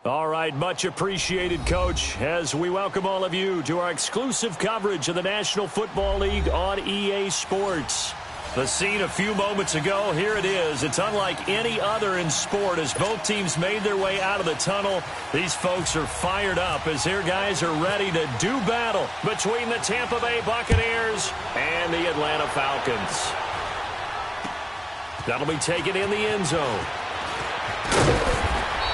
All right, much appreciated, Coach, as we welcome all of you to our exclusive coverage of the National Football League on EA Sports. The scene a few moments ago, here it is. It's unlike any other in sport as both teams made their way out of the tunnel. These folks are fired up as their guys are ready to do battle between the Tampa Bay Buccaneers and the Atlanta Falcons. That'll be taken in the end zone.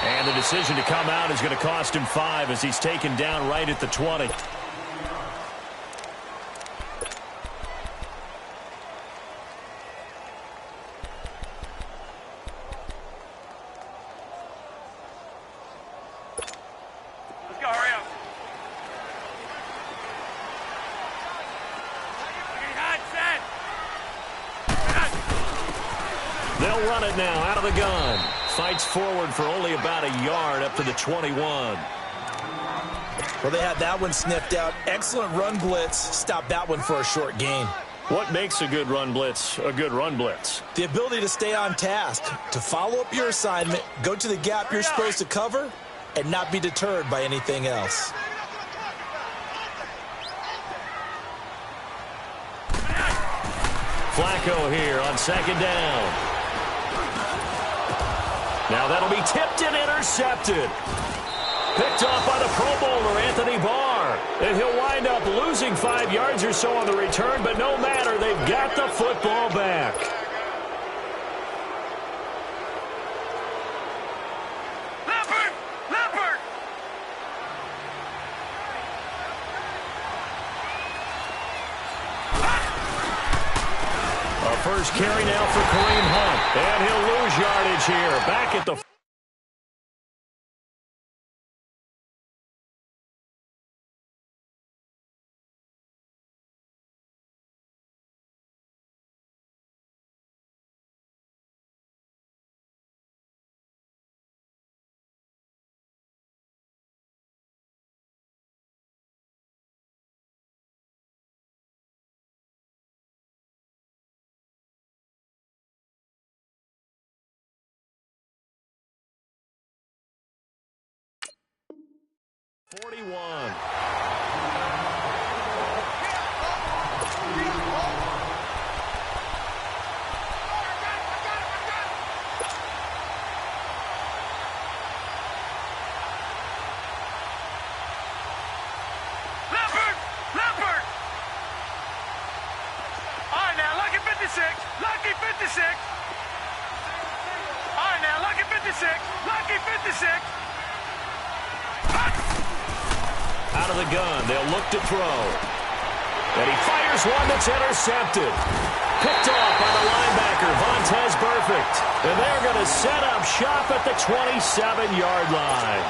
And the decision to come out is going to cost him 5 as he's taken down right at the 20. They'll run it now out of the gun. Fights forward for only about a yard up to the 21. Well, they had that one sniffed out. Excellent run blitz. Stopped that one for a short gain. What makes a good run blitz a good run blitz? The ability to stay on task, to follow up your assignment, go to the gap you're supposed to cover, and not be deterred by anything else. Flacco here on second down. Now that'll be tipped and intercepted. Picked off by the Pro Bowler, Anthony Barr. And he'll wind up losing 5 yards or so on the return, but no matter, they've got the football back. First carry now for Kareem Hunt. And he'll lose yardage here. Back at the... Lucky 56. All right, now, lucky 56. Lucky 56. Out of the gun, they'll look to throw. And he fires one that's intercepted. Picked off by the linebacker, Vontaze Burfict. And they're going to set up shop at the 27-yard line.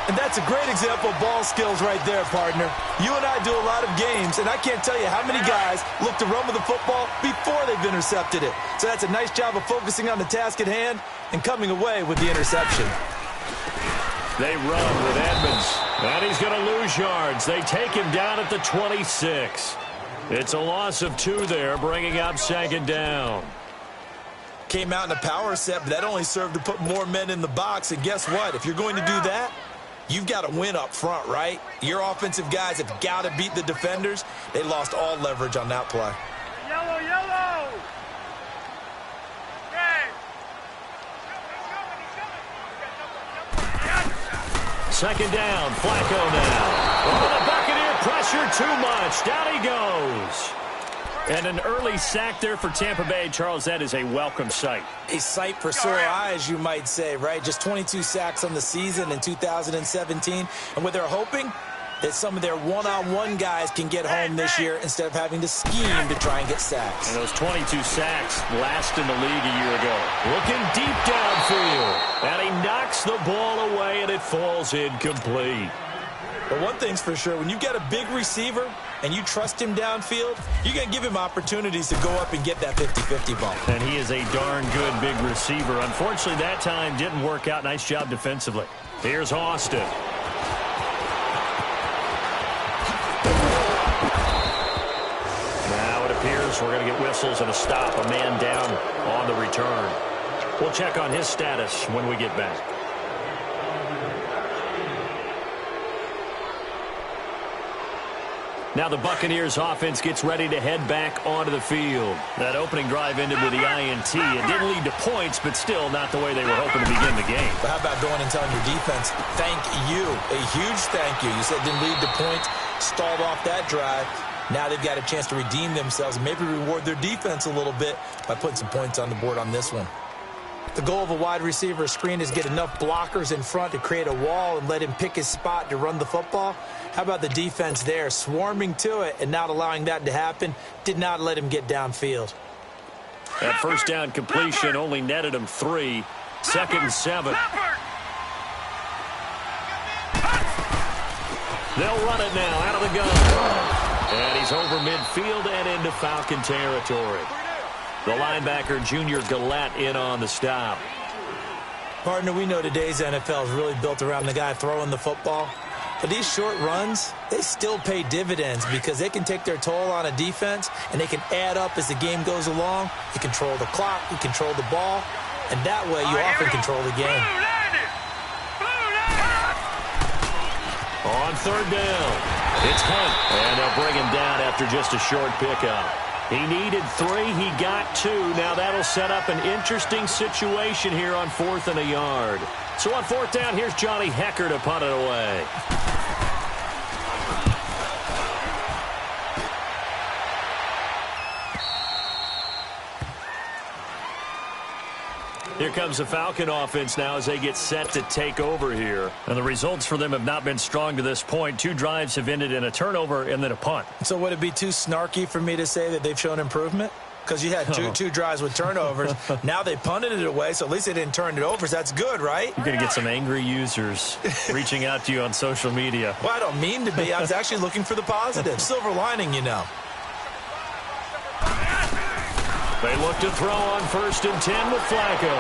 And that's a great example of ball skills right there, partner. You and I do a lot of games, and I can't tell you how many guys look to run with the football before they've intercepted it. So that's a nice job of focusing on the task at hand and coming away with the interception. They run with Edmonds, and he's going to lose yards. They take him down at the 26. It's a loss of 2 there, bringing up second down. Came out in a power set, but that only served to put more men in the box. And guess what? If you're going to do that, you've got to win up front, right? Your offensive guys have got to beat the defenders. They lost all leverage on that play. Yellow, yellow. Okay. Second down, Flacco now. Oh, the Buccaneer pressure too much. Down he goes. And an early sack there for Tampa Bay. Charles, that is a welcome sight. A sight for sore eyes, you might say, right? Just 22 sacks on the season in 2017. And what they're hoping that some of their one-on-one guys can get home this year instead of having to scheme to try and get sacks. And those 22 sacks last in the league a year ago. Looking deep downfield. And he knocks the ball away, and it falls incomplete. But one thing's for sure, when you get a big receiver and you trust him downfield, you're going to give him opportunities to go up and get that 50-50 ball. And he is a darn good big receiver. Unfortunately, that time didn't work out. Nice job defensively. Here's Austin. Now it appears we're going to get whistles and a stop. A man down on the return. We'll check on his status when we get back. Now the Buccaneers offense gets ready to head back onto the field. That opening drive ended with the INT. It didn't lead to points, but still not the way they were hoping to begin the game. But how about going and telling your defense, thank you, a huge thank you. You said it didn't lead to points, stalled off that drive. Now they've got a chance to redeem themselves and maybe reward their defense a little bit by putting some points on the board on this one. The goal of a wide receiver screen is get enough blockers in front to create a wall and let him pick his spot to run the football. How about the defense there, swarming to it and not allowing that to happen? Did not let him get downfield. That first down completion only netted him 3. 2nd and 7. They'll run it now out of the gun. And he's over midfield and into Falcon territory. The linebacker, Junior Gillette, in on the stop. Partner, we know today's NFL is really built around the guy throwing the football. But these short runs, they still pay dividends because they can take their toll on a defense and they can add up as the game goes along. You control the clock, you control the ball, and that way you often control the game. On 3rd down, it's Hunt, and they'll bring him down after just a short pickup. He needed 3, he got 2. Now that'll set up an interesting situation here on 4th and a yard. So on 4th down, here's Johnny Hecker to punt it away. Here comes the Falcon offense now as they get set to take over here. And the results for them have not been strong to this point. 2 drives have ended in a turnover and then a punt. So would it be too snarky for me to say that they've shown improvement? Because you had two drives with turnovers. Now they punted it away, so at least they didn't turn it over. So that's good, right? You're going to get some angry users reaching out to you on social media. Well, I don't mean to be. I was actually looking for the positive. Silver lining, you know. They look to throw on 1st and 10 with Flacco.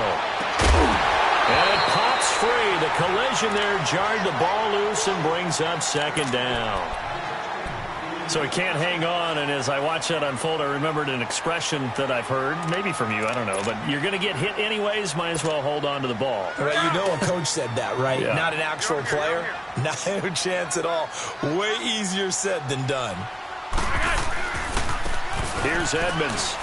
And it pops free. The collision there jarred the ball loose and brings up 2nd down. So he can't hang on, and as I watch that unfold, I remembered an expression that I've heard, maybe from you, I don't know, but you're going to get hit anyways, might as well hold on to the ball. Right, you know a coach said that, right? Yeah. Not an actual player. No chance at all. Way easier said than done. Here's Edmonds.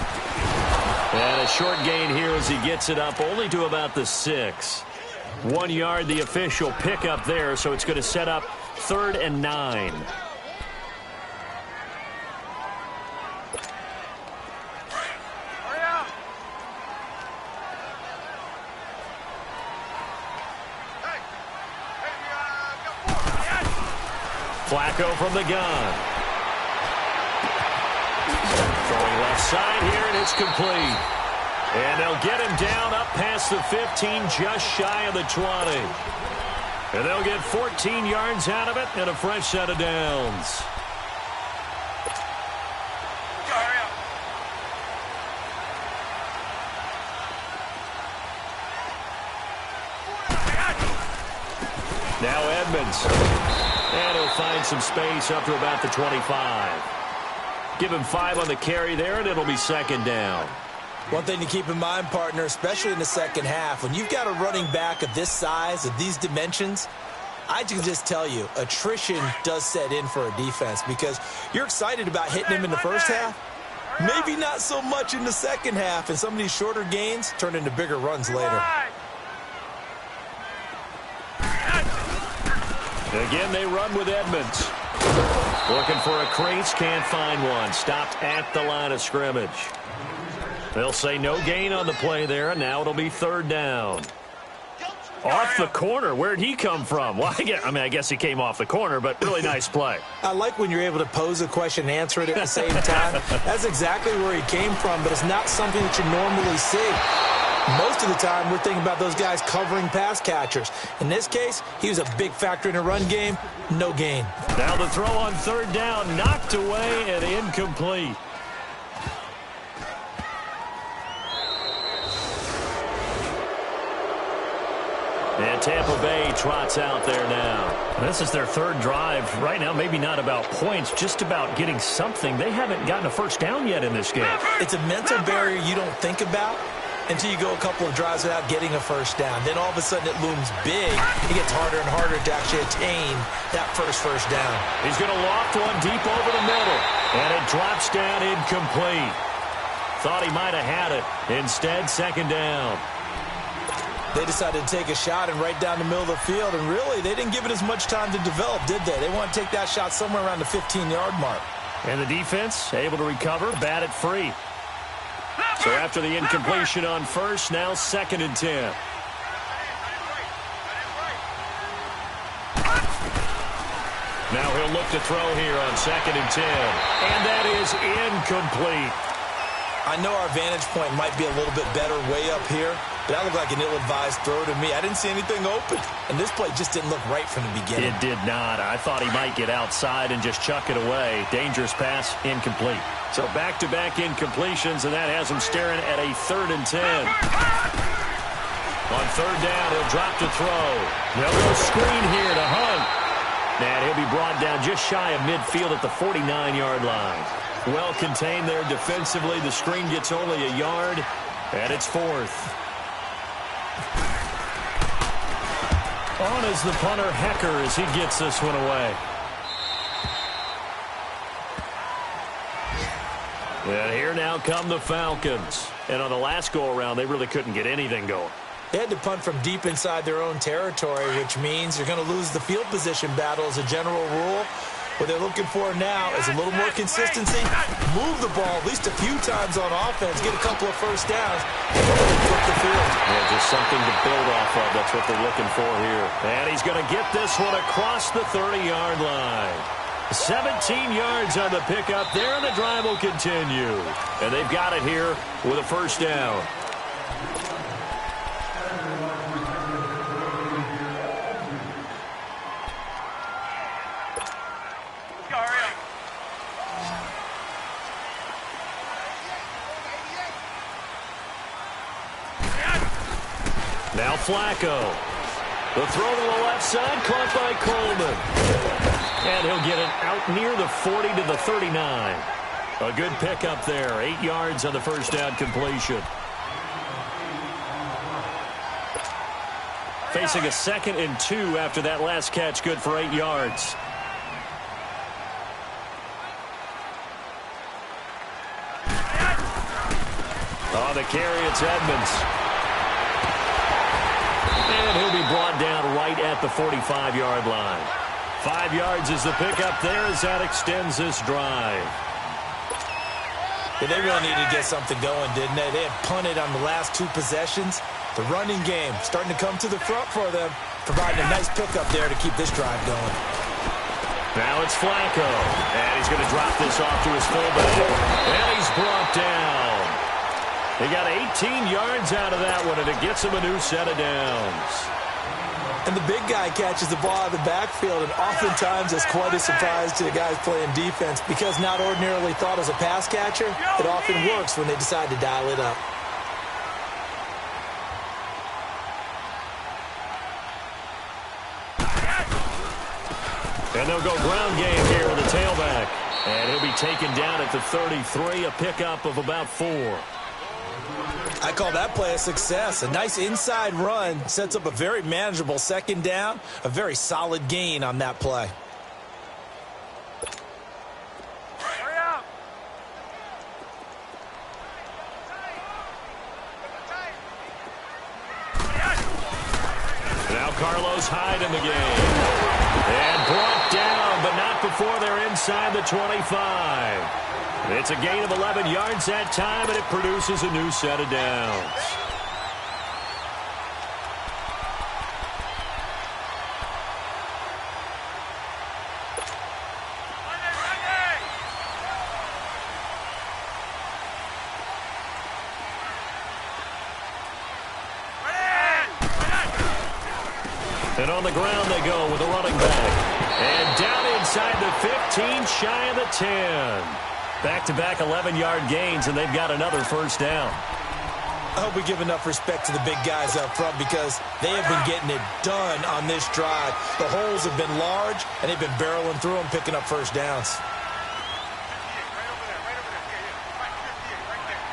And a short gain here as he gets it up only to about the 6. 1 yard, the official pickup there, so it's going to set up 3rd and 9. Flacco from the gun. Throwing left side here, and it's complete. And they'll get him down up past the 15, just shy of the 20. And they'll get 14 yards out of it and a fresh set of downs. Now Edmonds. And he'll find some space up to about the 25. Give him 5 on the carry there, and it'll be 2nd down. One thing to keep in mind, partner, especially in the second half, when you've got a running back of this size, of these dimensions, I can just tell you, attrition does set in for a defense because you're excited about hitting him in the first half. Maybe not so much in the second half, and some of these shorter gains turn into bigger runs later. Again, they run with Edmonds. Looking for a crease, can't find one. Stopped at the line of scrimmage. They'll say no gain on the play there, and now it'll be 3rd down. Off the corner. Where'd he come from? Well, I guess he came off the corner, but really nice play. I like when you're able to pose a question and answer it at the same time. That's exactly where he came from, but it's not something that you normally see. Most of the time, we're thinking about those guys covering pass catchers. In this case, he was a big factor in a run game. No gain. Now the throw on 3rd down, knocked away and incomplete. And Tampa Bay trots out there now. This is their 3rd drive. Right now, maybe not about points, just about getting something. They haven't gotten a first down yet in this game. It's a mental barrier you don't think about. until you go a couple of drives without getting a first down. Then all of a sudden it looms big. It gets harder and harder to actually attain that first down. He's going to loft one deep over the middle, and it drops down incomplete. Thought he might have had it. Instead, second down. They decided to take a shot and right down the middle of the field, and really, they didn't give it as much time to develop, did they? They want to take that shot somewhere around the 15-yard mark. And the defense able to recover, bat it free. So after the incompletion on first, now second and 10. Now he'll look to throw here on second and 10. And that is incomplete. I know our vantage point might be a little bit better way up here, but that looked like an ill-advised throw to me. I didn't see anything open, and this play just didn't look right from the beginning. It did not. I thought he might get outside and just chuck it away. Dangerous pass, incomplete. So back-to-back incompletions, and that has him staring at a third and 10. On third down, he'll drop to throw. They'll go screen here to Hunt. And he'll be brought down just shy of midfield at the 49-yard line. Well contained there defensively. The screen gets only a yard, and it's fourth. On is the punter, Hecker, as he gets this one away. And here now come the Falcons. And on the last go-around, they really couldn't get anything going. They had to punt from deep inside their own territory, which means you're going to lose the field position battle as a general rule. What they're looking for now is a little more consistency, move the ball at least a few times on offense, get a couple of first downs, and really flip the field. Yeah, just something to build off of. That's what they're looking for here. And he's going to get this one across the 30-yard line. 17 yards on the pickup there, and the drive will continue. And they've got it here with a first down. Now Flacco. The throw to the left side, caught by Coleman. And he'll get it out near the 40 to the 39. A good pickup there. 8 yards on the first down completion. Facing a 2nd and 2 after that last catch. Good for 8 yards. On the carry, it's Edmonds. And he'll be brought down right at the 45-yard line. 5 yards is the pickup there as that extends this drive. Yeah, they really needed to get something going, didn't they? They had punted on the last 2 possessions. The running game starting to come to the front for them, providing a nice pickup there to keep this drive going. Now it's Flacco. And he's going to drop this off to his fullback. And he's brought down. They got 18 yards out of that one, and it gets him a new set of downs. And the big guy catches the ball out of the backfield, and oftentimes it's quite a surprise to the guys playing defense because not ordinarily thought as a pass catcher, it often works when they decide to dial it up. And they'll go ground game here with the tailback. And he'll be taken down at the 33, a pickup of about 4. I call that play a success. A nice inside run sets up a very manageable second down. A very solid gain on that play. Hurry up. Now Carlos Hyde in the game. And brought down, but not before they're inside the 25. It's a gain of 11 yards that time, and it produces a new set of downs. And on the ground they go with a running back. And down inside the 15, shy of the 10. Back-to-back 11-yard gains, and they've got another first down. I hope we give enough respect to the big guys up front because they have been getting it done on this drive. The holes have been large, and they've been barreling through them, picking up first downs. Right over there. Right over there. Yeah, right 58, right there.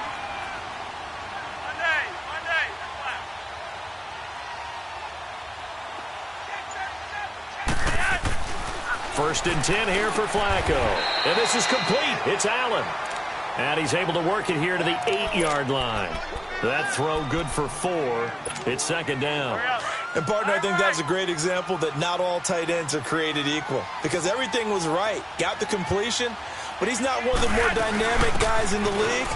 First and 10 here for Flacco. And this is complete. It's Allen. And he's able to work it here to the 8-yard line. That throw good for 4. It's second down. And, partner, I think that's a great example that not all tight ends are created equal. Because everything was right. Got the completion, but he's not one of the more dynamic guys in the league.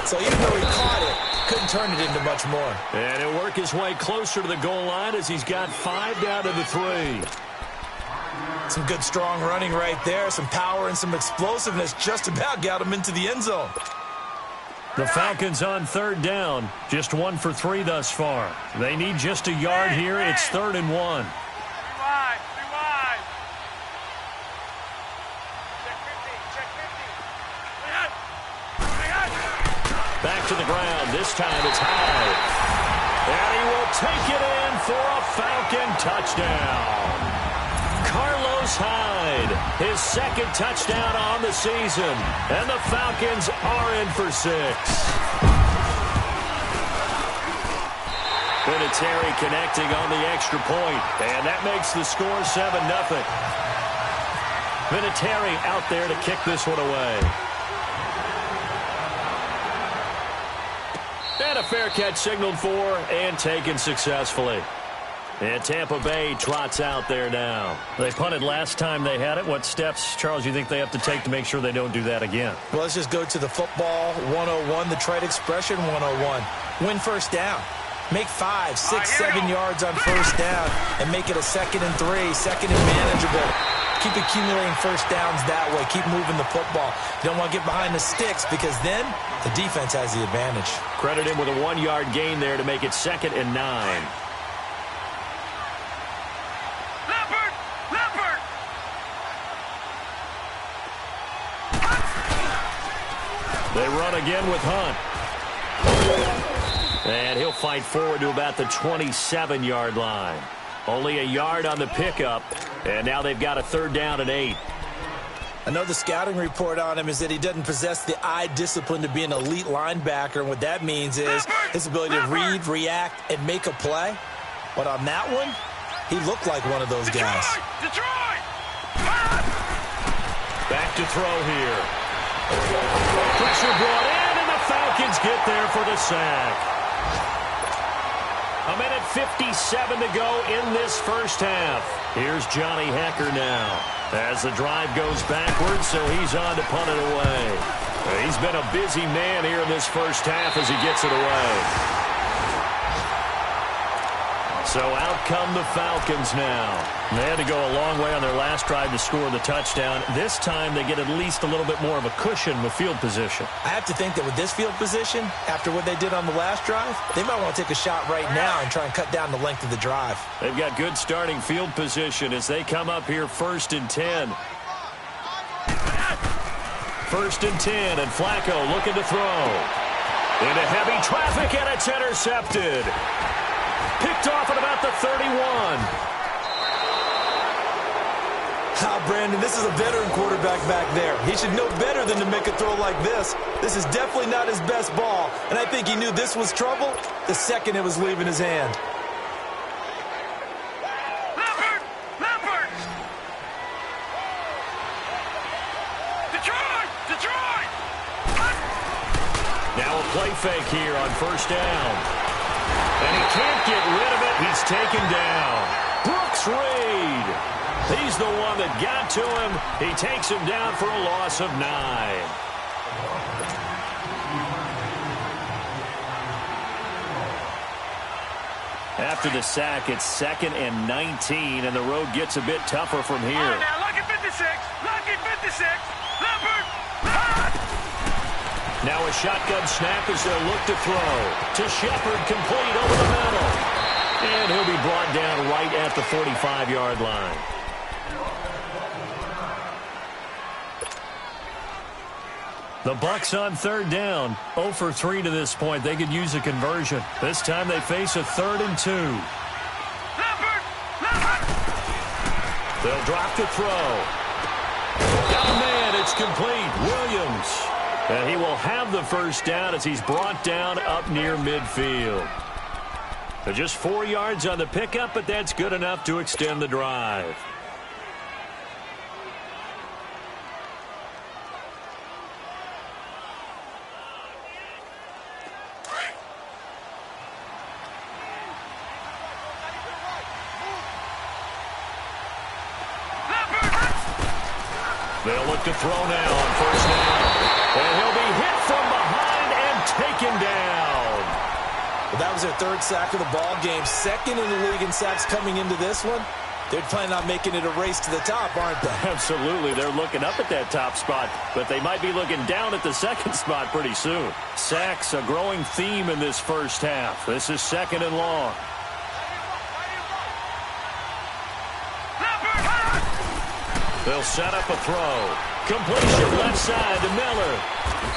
So even though he caught it, couldn't turn it into much more. And he'll work his way closer to the goal line as he's got 5 down to the 3. Some good, strong running right there. Some power and some explosiveness just about got him into the end zone. The Falcons on third down. Just 1 for 3 thus far. They need just a yard here. It's 3rd and 1. Be wide. Check 50. Back to the ground. This time it's Hyde. And he will take it in for a Falcon touchdown. Carlos Hyde, his second touchdown on the season. And the Falcons are in for 6. Vinatieri connecting on the extra point. And that makes the score 7-0. Vinatieri out there to kick this one away. And a fair catch signaled for and taken successfully. And Tampa Bay trots out there now. They punted last time they had it. What steps, Charles, you think they have to take to make sure they don't do that again? Well, let's just go to the football 101, the trade expression 101. Win first down. Make 5, 6, 7 yards on first down and make it a 2nd and 3, second and manageable. Keep accumulating first downs that way. Keep moving the football. You don't want to get behind the sticks because then the defense has the advantage. Credit him with a 1-yard gain there to make it 2nd and 9. They run again with Hunt. And he'll fight forward to about the 27-yard line. Only a yard on the pickup. And now they've got a 3rd down and 8. I know the scouting report on him is that he doesn't possess the eye discipline to be an elite linebacker. And what that means is his ability to read, react, and make a play. But on that one, he looked like one of those guys. Detroit! Back to throw here. Pressure brought in, and the Falcons get there for the sack. 1:57 to go in this first half. Here's Johnny Hecker now as the drive goes backwards, so he's on to punt it away. He's been a busy man here in this first half as he gets it away. So out come the Falcons now. They had to go a long way on their last drive to score the touchdown. This time they get at least a little bit more of a cushion with field position. I have to think that with this field position, after what they did on the last drive, they might want to take a shot right now and try and cut down the length of the drive. They've got good starting field position as they come up here 1st and 10. 1st and 10, and Flacco looking to throw. Into heavy traffic, and it's intercepted. Picked off at about the 31. Brandon, this is a veteran quarterback back there. He should know better than to make a throw like this. This is definitely not his best ball, and I think he knew this was trouble the second it was leaving his hand. Leopard! Detroit! Now a play fake here on 1st down. And he can't get rid of it. He's taken down. Brooks Reed. He's the one that got to him. He takes him down for a loss of 9. After the sack, it's 2nd and 19, and the road gets a bit tougher from here. Now, lucky 56. Leopard! Now a shotgun snap as they'll look to throw. To Shepard, complete over the middle. And he'll be brought down right at the 45-yard line. The Bucs on 3rd down. 0 for 3 to this point. They could use a conversion. This time they face a 3rd and 2. They'll drop to throw. Got a man. It's complete. Williams. And he will have the first down as he's brought down up near midfield. Just 4 yards on the pickup, but that's good enough to extend the drive. They'll look to throw now on first down. And he'll be hit from behind and taken down. Well, that was their third sack of the ball game. Second in the league in sacks coming into this one. They're planning on making it a race to the top, aren't they? Absolutely. They're looking up at that top spot, but they might be looking down at the second spot pretty soon. Sacks, a growing theme in this first half. This is second and long. They'll set up a throw. Completion left side to Miller.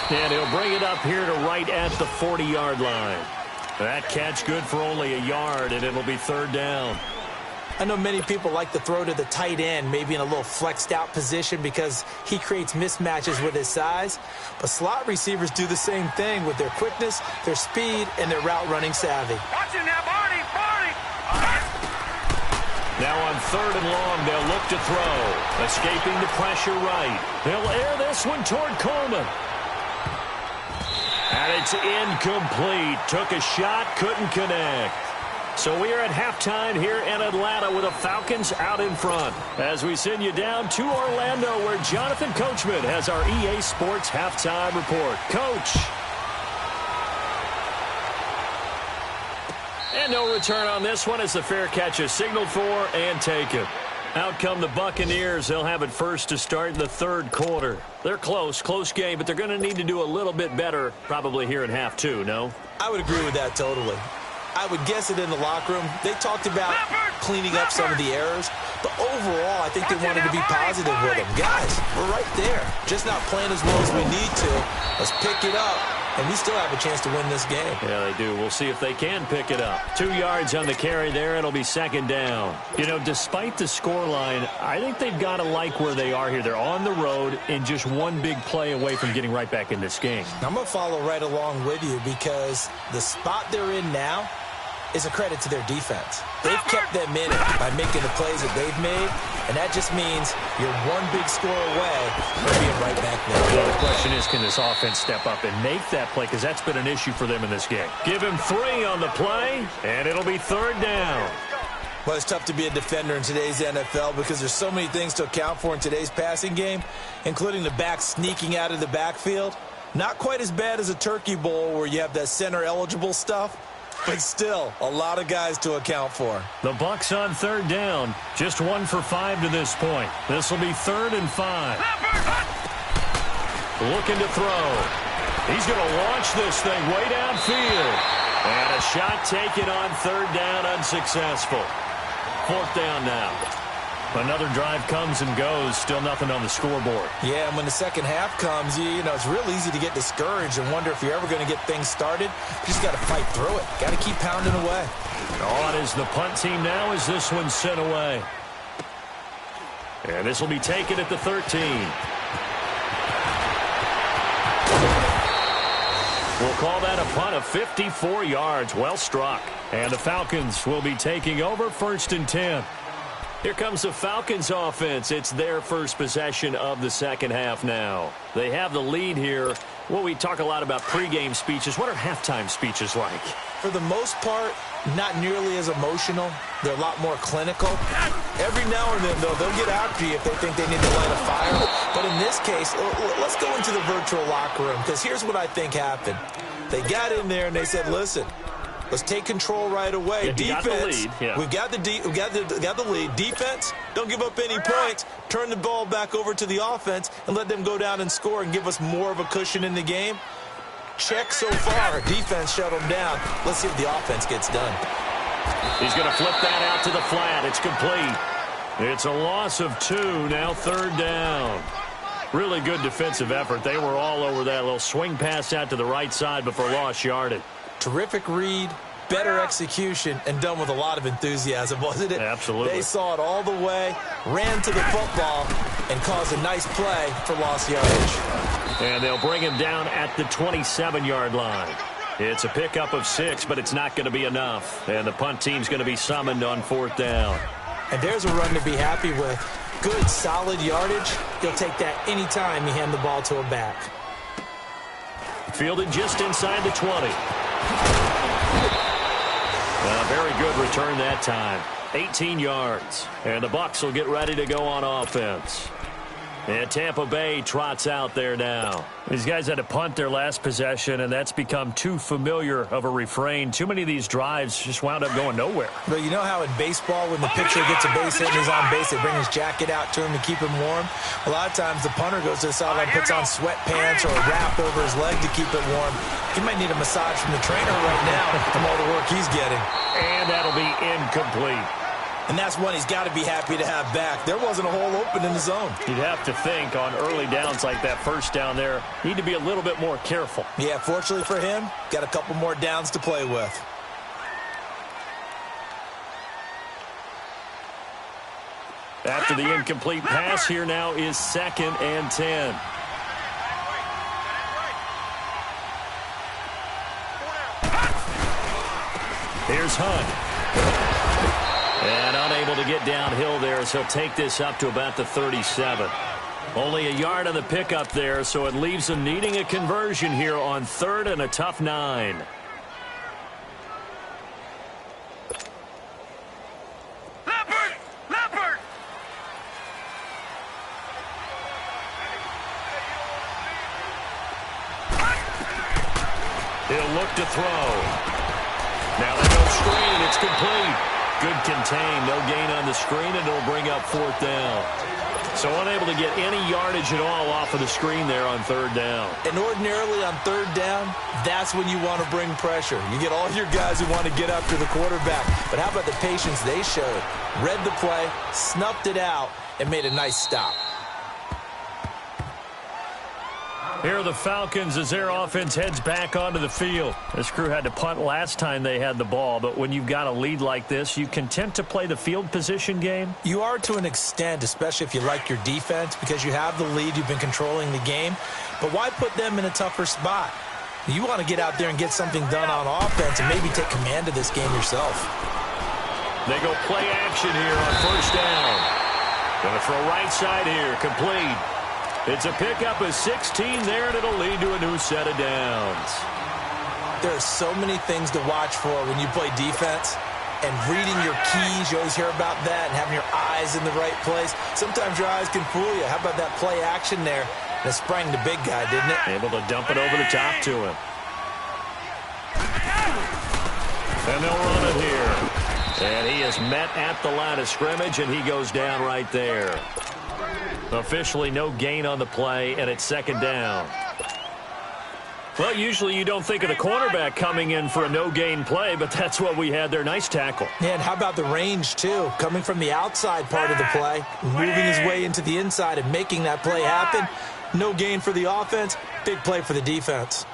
And he'll bring it up here to right at the 40-yard line. That catch good for only a yard, and it'll be third down. I know many people like to throw to the tight end, maybe in a little flexed out position because he creates mismatches with his size. But slot receivers do the same thing with their quickness, their speed, and their route running savvy. Watching that, Barney! Now on third and long, they'll look to throw. Escaping the pressure right. They'll air this one toward Coleman. And it's incomplete. Took a shot, couldn't connect. So we are at halftime here in Atlanta with the Falcons out in front. As we send you down to Orlando, where Jonathan Coachman has our EA Sports halftime report. Coach. And no return on this one as the fair catch is signaled for and taken. Out come the Buccaneers. They'll have it first to start in the third quarter. They're close game, but they're going to need to do a little bit better probably here in half two, no? I would agree with that totally. I would guess it in the locker room. They talked about cleaning up some of the errors, but overall, I think they wanted to be positive with them. Guys, we're right there. Just not playing as well as we need to. Let's pick it up, and we still have a chance to win this game. Yeah, they do. We'll see if they can pick it up. 2 yards on the carry there. It'll be second down. You know, despite the scoreline, I think they've got to like where they are here. They're on the road and just one big play away from getting right back in this game. I'm going to follow right along with you because the spot they're in now is a credit to their defense. They've kept them in it by making the plays that they've made, and that just means you're one big score away from being right back there. Well, the question is, can this offense step up and make that play? Because that's been an issue for them in this game. Give him 3 on the play, and it'll be third down. Well, it's tough to be a defender in today's NFL because there's so many things to account for in today's passing game, including the back sneaking out of the backfield. Not quite as bad as a turkey bowl where you have that center-eligible stuff, but still, a lot of guys to account for. The Bucs on third down. Just 1 for 5 to this point. This will be 3rd and 5. Looking to throw. He's going to launch this thing way downfield. And a shot taken on third down, unsuccessful. 4th down now. Another drive comes and goes. Still nothing on the scoreboard. Yeah, and when the second half comes, you know, it's real easy to get discouraged and wonder if you're ever going to get things started. You just got to fight through it. Got to keep pounding away. On is the punt team now as this one's sent away. And this will be taken at the 13. We'll call that a punt of 54 yards. Well struck. And the Falcons will be taking over 1st and 10. Here comes the Falcons offense. It's their first possession of the second half now. They have the lead here. Well, we talk a lot about pregame speeches. What are halftime speeches like? For the most part, not nearly as emotional. They're a lot more clinical. Every now and then, though, they'll get after you if they think they need to light a fire. But in this case, let's go into the virtual locker room because here's what I think happened. They got in there and they said, listen, let's take control right away. Yeah, defense, got the lead. Yeah. we've got the lead. Defense, don't give up any points. Turn the ball back over to the offense and let them go down and score and give us more of a cushion in the game. Check so far. Defense shut them down. Let's see if the offense gets done. He's going to flip that out to the flat. It's complete. It's a loss of 2. Now 3rd down. Really good defensive effort. They were all over that little swing pass out to the right side before lost yardage. Terrific read, better execution, and done with a lot of enthusiasm, wasn't it? Absolutely. They saw it all the way, ran to the football, and caused a nice play for lost yardage. And they'll bring him down at the 27-yard line. It's a pickup of 6, but it's not going to be enough. And the punt team's going to be summoned on 4th down. And there's a run to be happy with. Good, solid yardage. You'll take that any time you hand the ball to a back. Fielded just inside the 20. A very good return that time. 18 yards. And the Bucs will get ready to go on offense. And Tampa Bay trots out there now. These guys had to punt their last possession, and that's become too familiar of a refrain. Too many of these drives just wound up going nowhere. But you know how in baseball, when the pitcher gets a base hit and he's on base, they bring his jacket out to him to keep him warm? A lot of times the punter goes to the sideline, puts on sweatpants or a wrap over his leg to keep it warm. He might need a massage from the trainer right now from all the work he's getting. And that'll be incomplete. And that's one he's got to be happy to have back. There wasn't a hole open in the zone. You'd have to think on early downs like that first down there, need to be a little bit more careful. Yeah, fortunately for him, got a couple more downs to play with. After the incomplete pass, here now is 2nd and 10. Here's Hunt. And unable to get downhill there, so he'll take this up to about the 37. Only a yard on the pickup there, so it leaves him needing a conversion here on 3rd and a tough 9. Leopard! He'll look to throw. Now they go screen. It's complete. Good contain. No gain on the screen, and it'll bring up 4th down. So unable to get any yardage at all off of the screen there on 3rd down. And ordinarily on 3rd down, that's when you want to bring pressure. You get all your guys who want to get after the quarterback. But how about the patience they showed? Read the play, snuffed it out, and made a nice stop. Here are the Falcons as their offense heads back onto the field. This crew had to punt last time they had the ball, but when you've got a lead like this, you content to play the field position game? You are to an extent, especially if you like your defense, because you have the lead, you've been controlling the game. But why put them in a tougher spot? You want to get out there and get something done on offense and maybe take command of this game yourself. They go play action here on 1st down. Going to throw right side here, complete. It's a pickup of 16 there, and it'll lead to a new set of downs. There are so many things to watch for when you play defense. And reading your keys, you always hear about that, and having your eyes in the right place. Sometimes your eyes can fool you. How about that play action there? And it sprang the big guy, didn't it? Able to dump it over the top to him. And they'll run it here. And he is met at the line of scrimmage, and he goes down right there. Officially no gain on the play, and it's 2nd down. Well, usually you don't think of the cornerback coming in for a no-gain play, but that's what we had there. Nice tackle. Yeah, and how about the range, too? Coming from the outside part of the play, moving his way into the inside and making that play happen. No gain for the offense, big play for the defense.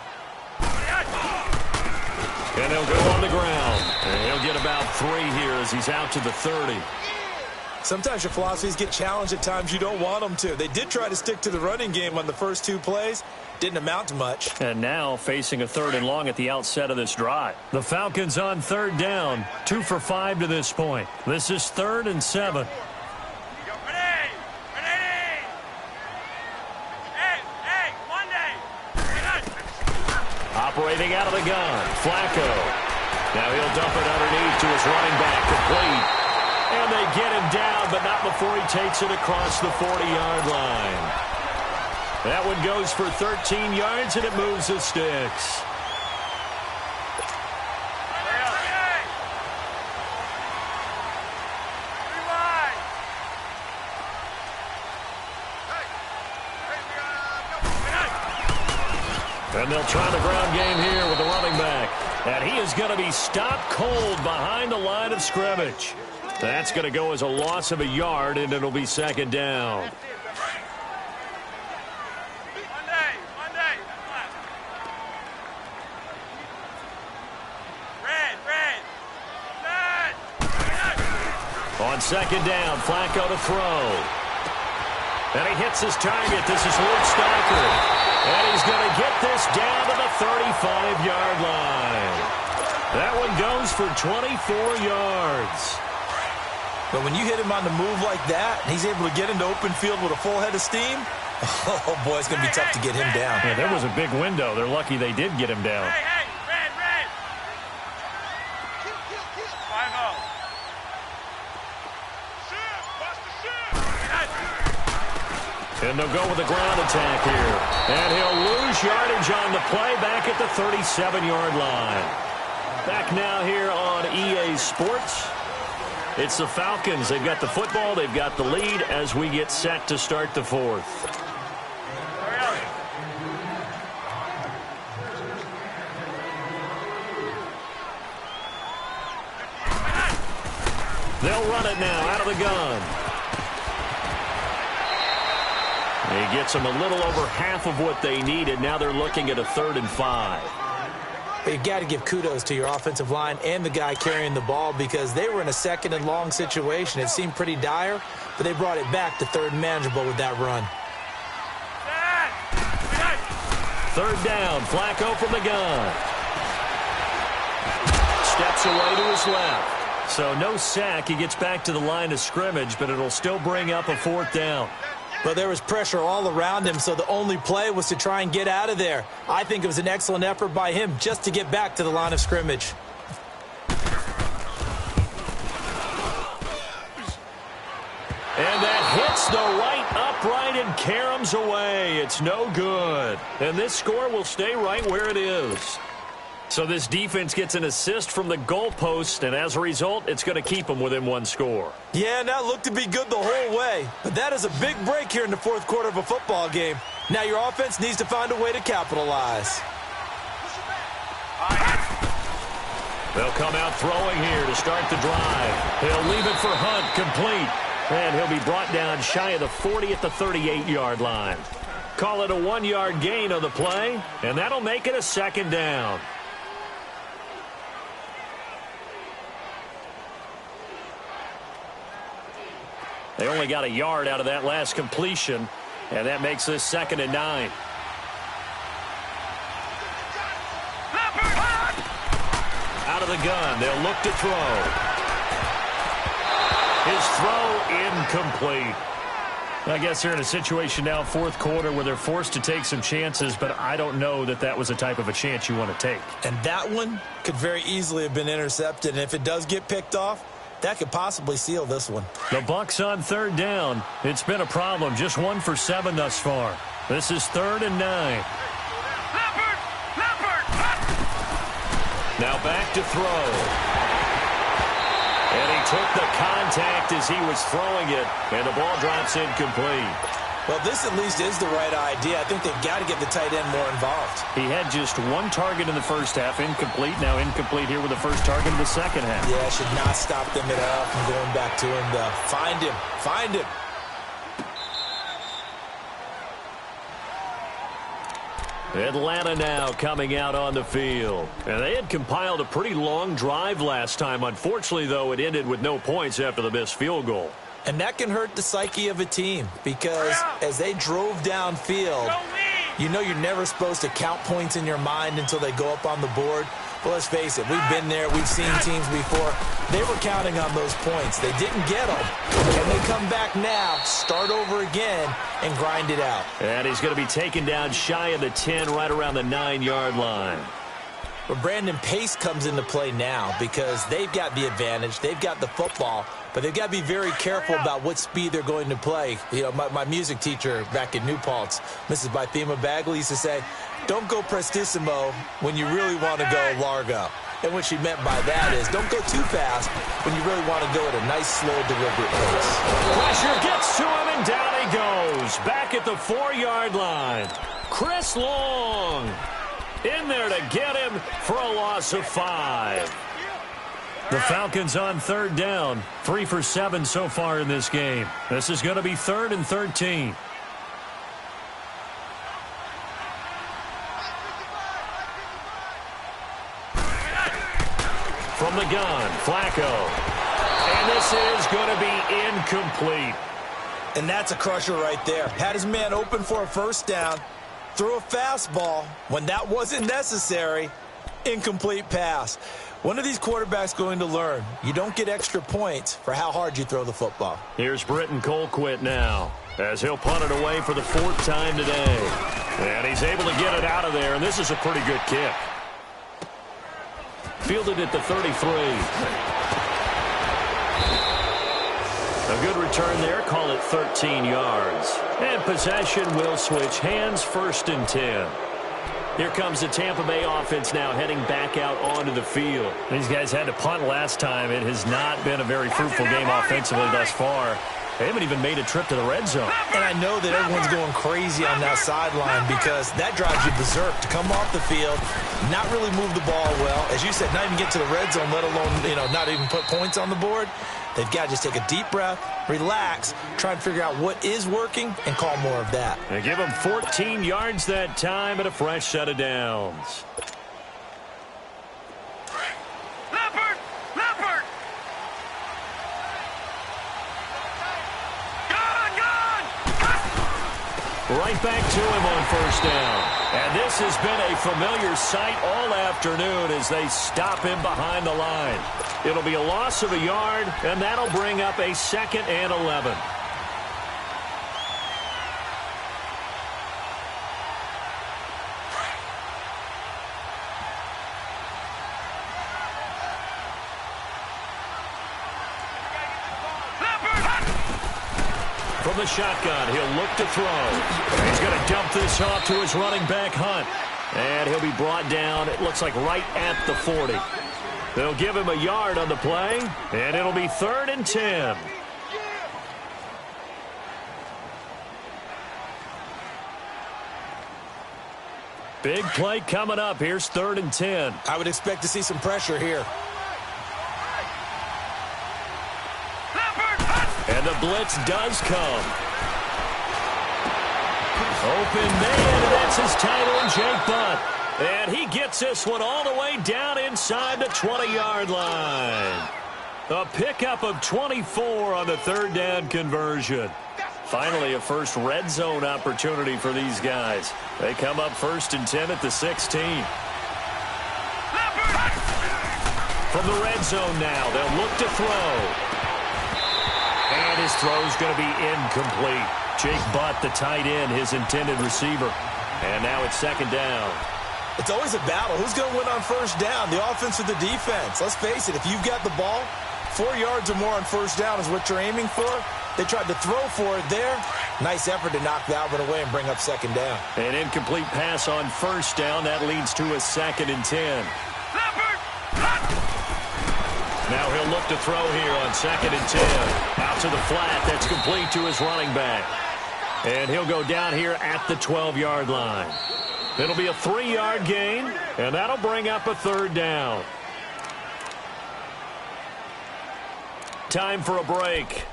And he'll go on the ground. And he'll get about 3 here as he's out to the 30. Sometimes your philosophies get challenged at times you don't want them to. They did try to stick to the running game on the first 2 plays. Didn't amount to much. And now facing a 3rd and long at the outset of this drive. The Falcons on 3rd down. 2 for 5 to this point. This is 3rd and 7. Ready! Hey, Monday! Operating out of the gun. Flacco. Now he'll dump it underneath to his running back. Complete. And they get him down, but not before he takes it across the 40-yard line. That one goes for 13 yards, and it moves the sticks. And they'll try the ground game here with the running back. And he is going to be stopped cold behind the line of scrimmage. That's going to go as a loss of a yard, and it'll be 2nd down. On 2nd down, Flacco to throw. And he hits his target. This is Luke Stocker. And he's going to get this down to the 35-yard line. That one goes for 24 yards. But when you hit him on the move like that, and he's able to get into open field with a full head of steam, oh, boy, it's going to be tough to get him down. Yeah, there was a big window. They're lucky they did get him down. Hey, red! 5-0. And they'll go with a ground attack here. And he'll lose yardage on the play back at the 37-yard line. Back now here on EA Sports. It's the Falcons. They've got the football. They've got the lead as we get set to start the fourth. They'll run it now out of the gun. He gets them a little over half of what they needed. Now they're looking at a 3rd and 5. You've got to give kudos to your offensive line and the guy carrying the ball because they were in a 2nd and long situation. It seemed pretty dire, but they brought it back to 3rd and manageable with that run. 3rd down, Flacco from the gun. Steps away to his left. So no sack. He gets back to the line of scrimmage, but it'll still bring up a 4th down. Well, there was pressure all around him, so the only play was to try and get out of there. I think it was an excellent effort by him just to get back to the line of scrimmage. And that hits the right upright and caroms away. It's no good. And this score will stay right where it is. So this defense gets an assist from the goalpost, and as a result, it's going to keep them within 1 score. Yeah, and that looked to be good the whole way. But that is a big break here in the 4th quarter of a football game. Now your offense needs to find a way to capitalize. They'll come out throwing here to start the drive. He'll leave it for Hunt, complete. And he'll be brought down shy of the 40 at the 38-yard line. Call it a 1-yard gain on the play, and that'll make it a 2nd down. They only got a yard out of that last completion, and that makes this 2nd and 9. Out of the gun, they'll look to throw. His throw incomplete. I guess they're in a situation now, 4th quarter, where they're forced to take some chances, but I don't know that that was the type of a chance you want to take. And that one could very easily have been intercepted, and if it does get picked off, that could possibly seal this one. The Bucs on 3rd down. It's been a problem. Just 1 for 7 thus far. This is 3rd and 9. Now back to throw. And he took the contact as he was throwing it, and the ball drops incomplete. Well, this at least is the right idea. I think they've got to get the tight end more involved. He had just 1 target in the first half, incomplete. Now incomplete here with the first target in the second half. Yeah, should not stop them at all from going back to him. Find him. Find him. Atlanta now coming out on the field. And they had compiled a pretty long drive last time. Unfortunately, though, it ended with no points after the missed field goal. And that can hurt the psyche of a team because as they drove downfield, you know you're never supposed to count points in your mind until they go up on the board. But let's face it, we've been there. We've seen teams before. They were counting on those points. They didn't get them. And they come back now, start over again, and grind it out. And he's going to be taken down shy of the 10, right around the 9-yard line. But Brandon, pace comes into play now because they've got the advantage. They've got the football, but they've got to be very careful about what speed they're going to play. You know, my music teacher back in New Paltz, Mrs. Bythema Bagley, used to say, don't go prestissimo when you really want to go largo. And what she meant by that is don't go too fast when you really want to go at a nice, slow, deliberate pace. Pressure gets to him, and down he goes. Back at the 4-yard line. Chris Long in there to get him for a loss of 5. The Falcons on 3rd down. 3 for 7 so far in this game. This is going to be 3rd and 13. From the gun, Flacco. And this is going to be incomplete. And that's a crusher right there. Had his man open for a first down. Threw a fastball when that wasn't necessary. Incomplete pass. One of these quarterbacks going to learn. You don't get extra points for how hard you throw the football. Here's Britton Colquitt now as he'll punt it away for the 4th time today. And he's able to get it out of there, and this is a pretty good kick. Fielded at the 33. A good return there. Call it 13 yards. And possession will switch hands, 1st and 10. Here comes the Tampa Bay offense now heading back out onto the field. These guys had to punt last time. It has not been a very fruitful game offensively thus far. They haven't even made a trip to the red zone. And I know that everyone's going crazy on that sideline because that drives you berserk to come off the field, not really move the ball well. As you said, not even get to the red zone, let alone, not even put points on the board. They've got to just take a deep breath, relax, try and figure out what is working, and call more of that. They give them 14 yards that time and a fresh set of downs. Leopard! Leopard! Right back to him on 1st down. And this has been a familiar sight all afternoon as they stop him behind the line. It'll be a loss of a yard, and that'll bring up a 2nd and 11. From the shotgun, he'll look to throw. He's going to dump this off to his running back, Hunt. And he'll be brought down, it looks like right at the 40. They'll give him a yard on the play, and it'll be 3rd and 10. Big play coming up. Here's 3rd and 10. I would expect to see some pressure here. And the blitz does come. Open man, and that's his tight end, Jake Butt. And he gets this one all the way down inside the 20-yard line. A pickup of 24 on the 3rd down conversion. Finally, a first red zone opportunity for these guys. They come up 1st and 10 at the 16. From the red zone now, they'll look to throw. And his throw's going to be incomplete. Jake Butt, the tight end, his intended receiver. And now it's 2nd down. It's always a battle. Who's going to win on 1st down, the offense or the defense? Let's face it, if you've got the ball, 4 yards or more on 1st down is what you're aiming for. They tried to throw for it there. Nice effort to knock that one away and bring up 2nd down. An incomplete pass on 1st down. That leads to a 2nd and 10. Now he'll look to throw here on 2nd and 10. Out to the flat. That's complete to his running back. And he'll go down here at the 12-yard line. It'll be a 3-yard gain, and that'll bring up a 3rd down. Time for a break.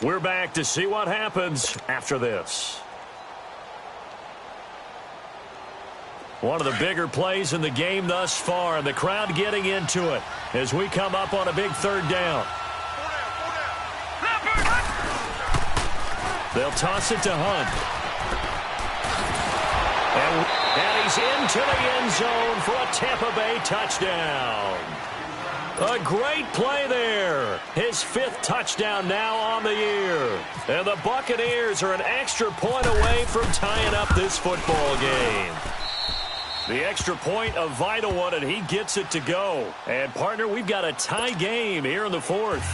We're back to see what happens after this. One of the bigger plays in the game thus far, and the crowd getting into it as we come up on a big 3rd down. They'll toss it to Hunt. And he's into the end zone for a Tampa Bay touchdown. A great play there. His 5th touchdown now on the year. And the Buccaneers are an extra point away from tying up this football game. The extra point, a vital one, and he gets it to go. And, partner, we've got a tie game here in the 4th.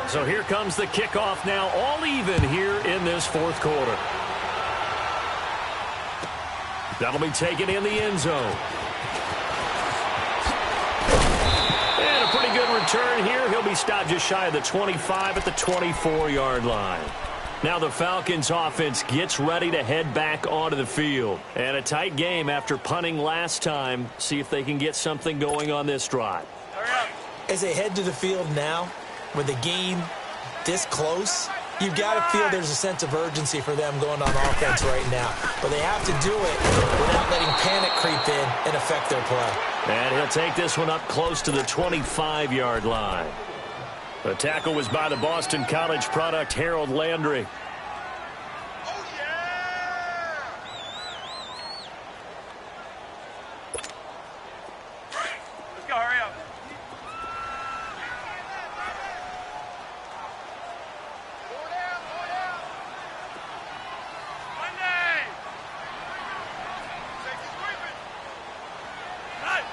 So here comes the kickoff now, all even here in this 4th quarter. That'll be taken in the end zone. And a pretty good return here. He'll be stopped just shy of the 25 at the 24-yard line. Now the Falcons offense gets ready to head back onto the field. And a tight game after punting last time. See if they can get something going on this drive. As they head to the field now, with the game this close, you've got to feel there's a sense of urgency for them going on offense right now. But they have to do it without letting panic creep in and affect their play. And he'll take this one up close to the 25-yard line. The tackle was by the Boston College product, Harold Landry. Let's go, hurry up. Monday! Take it, sweep it! Right!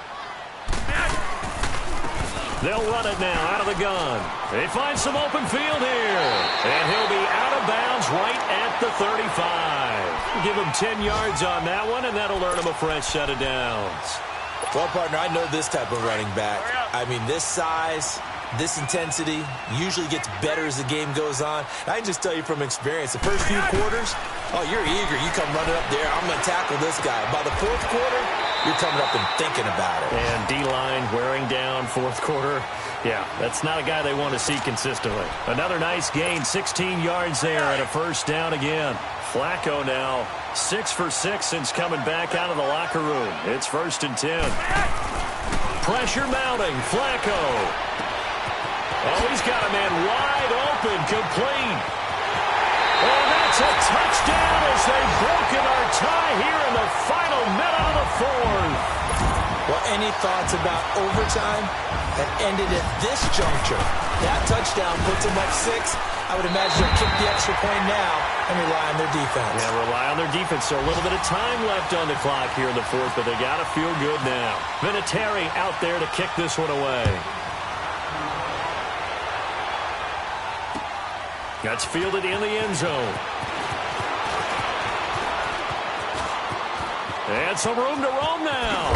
They'll run it now out of the gun. They find some open field here. And he'll be out of bounds right at the 35. Give him 10 yards on that one, and that'll earn him a fresh set of downs. Well, partner, I know this type of running back. I mean, this size, this intensity usually gets better as the game goes on. I can just tell you from experience, the first few quarters, oh, you're eager. You come running up there, I'm going to tackle this guy. By the fourth quarter, you're coming up and thinking about it. And D-line wearing down fourth quarter. Yeah, that's not a guy they want to see consistently. Another nice gain, 16 yards there and a first down again. Flacco now 6 for 6 since coming back out of the locker room. It's 1st and 10. Pressure mounting. Flacco. Oh, he's got a man wide open, complete. Oh, that's a touchdown as they've broken our tie here in the final minute of the fourth. Well, any thoughts about overtime that ended at this juncture? That touchdown puts them up 6. I would imagine they'll kick the extra point now and rely on their defense. Yeah, rely on their defense. So a little bit of time left on the clock here in the fourth, but they got to feel good now. Vinatieri out there to kick this one away. That's fielded in the end zone. And some room to roam now.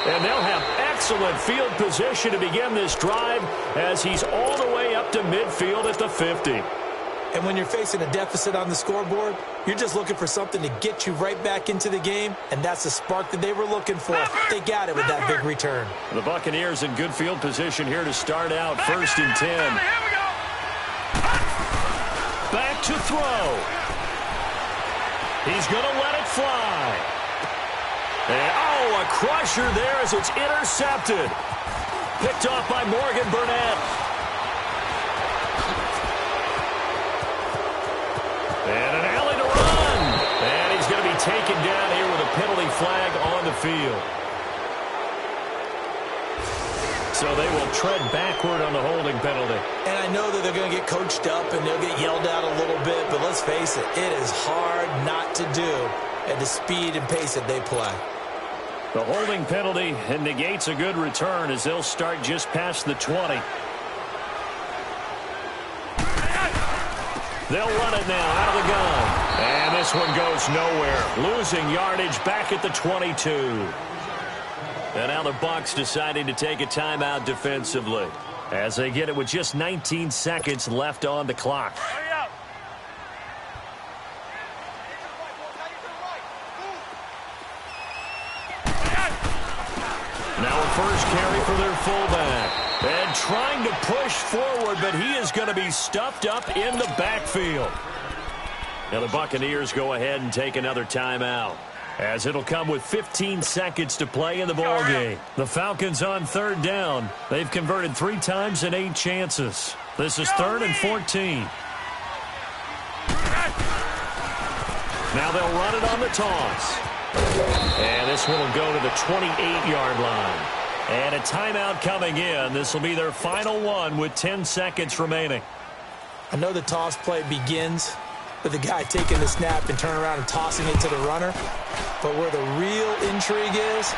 And they'll have excellent field position to begin this drive as he's all the way up to midfield at the 50. And when you're facing a deficit on the scoreboard, you're just looking for something to get you right back into the game, and that's the spark that they were looking for. They got it with that big return. The Buccaneers in good field position here to start out, 1st and 10. Here we go. Back to throw. He's going to let it fly. And, oh, a crusher there as it's intercepted. Picked off by Morgan Burnett. And an alley to run. And he's going to be taken down here with a penalty flag on the field. So they will tread backward on the holding penalty. And I know that they're going to get coached up and they'll get yelled at a little bit, but let's face it, it is hard not to do at the speed and pace that they play. The holding penalty negates a good return as they'll start just past the 20. They'll run it now out of the gun. And this one goes nowhere. Losing yardage back at the 22. And now the Bucs deciding to take a timeout defensively as they get it with just 19 seconds left on the clock. Hurry up. Now a first carry for their fullback. And trying to push forward, but he is going to be stuffed up in the backfield. Now the Buccaneers go ahead and take another timeout, as it'll come with 15 seconds to play in the ball game. The Falcons on 3rd down. They've converted 3 times in 8 chances. This is 3rd and 14. Now they'll run it on the toss. And this one will go to the 28-yard line. And a timeout coming in. This will be their final one with 10 seconds remaining. I know the toss play begins with the guy taking the snap and turning around and tossing it to the runner. But where the real intrigue is,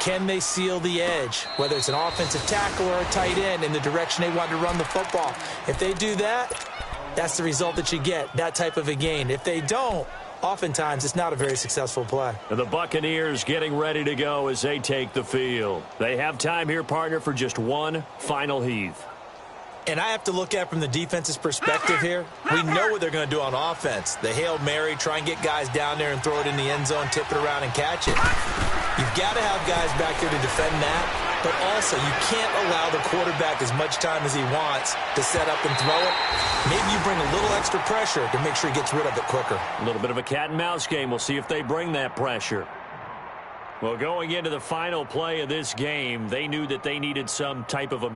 can they seal the edge? Whether it's an offensive tackle or a tight end in the direction they want to run the football. If they do that, that's the result that you get, that type of a gain. If they don't, oftentimes it's not a very successful play. The Buccaneers getting ready to go as they take the field. They have time here, partner, for just one final heave. And I have to look at it from the defense's perspective here. We know what they're going to do on offense. The Hail Mary, try and get guys down there and throw it in the end zone, tip it around and catch it. You've got to have guys back there to defend that, but also you can't allow the quarterback as much time as he wants to set up and throw it. Maybe you bring a little extra pressure to make sure he gets rid of it quicker. A little bit of a cat and mouse game. We'll see if they bring that pressure. Well, going into the final play of this game, they knew that they needed some type of a